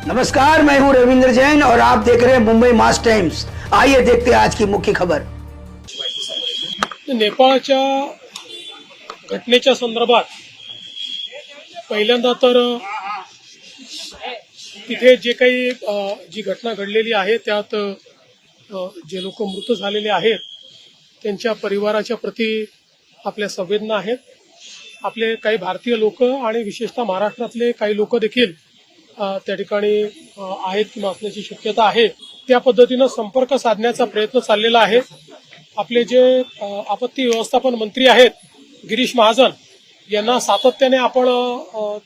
नमस्कार, मैं हूं रविंद्र जैन और आप देख रहे हैं मुंबई मास टाइम्स। आइए देखते हैं आज की मुख्य खबर। नेपाळच्या घटनेच्या संदर्भात पहिल्यांदा तर तिथे जे काही जी घटना घडलेली आहे त्यात जे लोक मृत झालेले आहेत त्यांच्या परिवाराच्या प्रती आपल्या संवेदना आहेत। आपले काही भारतीय लोक आणि विशेषतः महाराष्ट्रातले काही लोक देखील त्या ठिकाणी आहेत किंवा असण्याची शक्यता आहे। त्या पद्धतीने संपर्क साधण्याचा प्रयत्न चाललेला आहे। आपले जे आपत्ती व्यवस्थापन मंत्री आहेत गिरीश महाजन यांना सातत्याने आपण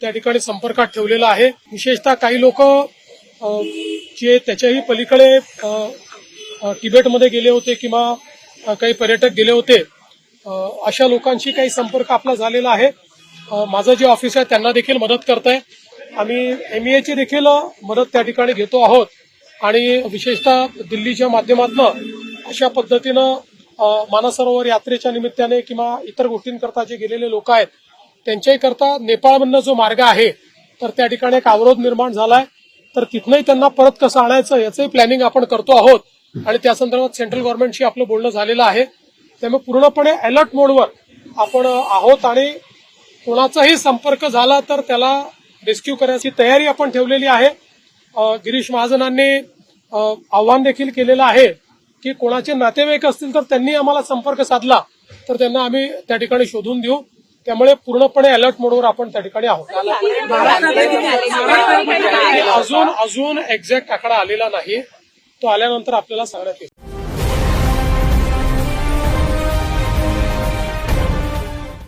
त्या ठिकाणी संपर्कात ठेवलेला आहे। विशेषतः काही लोक जे त्याच्याही पलीकडे तिबेटमध्ये गेले होते किंवा काही पर्यटक गेले होते, अशा लोकांशी काही संपर्क आपला झालेला आहे। माझं जे ऑफिस आहे त्यांना देखील मदत करतंय। आम्ही MEAची देखील मदत त्या ठिकाणी घेतो आहोत आणि विशेषतः दिल्लीच्या माध्यमातून अशा पद्धतीनं मानसरोवर यात्रेच्या निमित्ताने किंवा इतर गोष्टींकरता जे गेलेले लोक आहेत त्यांच्याही करता नेपाळमधनं जो मार्ग आहे तर त्या ठिकाणी एक अवरोध निर्माण झालाय, तर तिथनंही त्यांना परत कसं आणायचं याचंही प्लॅनिंग आपण करतो आहोत आणि त्या संदर्भात सेंट्रल गव्हर्नमेंटशी आपलं बोलणं झालेलं आहे। त्यामुळे पूर्णपणे अलर्ट मोडवर आपण आहोत आणि कोणाचाही संपर्क झाला तर त्याला रेस्क्यू करायची तयारी आपण ठेवलेली आहे। गिरीश महाजनांनी आव्हान देखील केलेलं आहे की कोणाचे नातेवाईक असतील तर त्यांनी आम्हाला संपर्क साधला तर त्यांना आम्ही त्या ठिकाणी शोधून देऊ। त्यामुळे पूर्णपणे अलर्ट मोडवर आपण त्या ठिकाणी आहोत। अजून एक्झॅक्ट आकडा आलेला नाही, तो आल्यानंतर आपल्याला सांगण्यात येईल।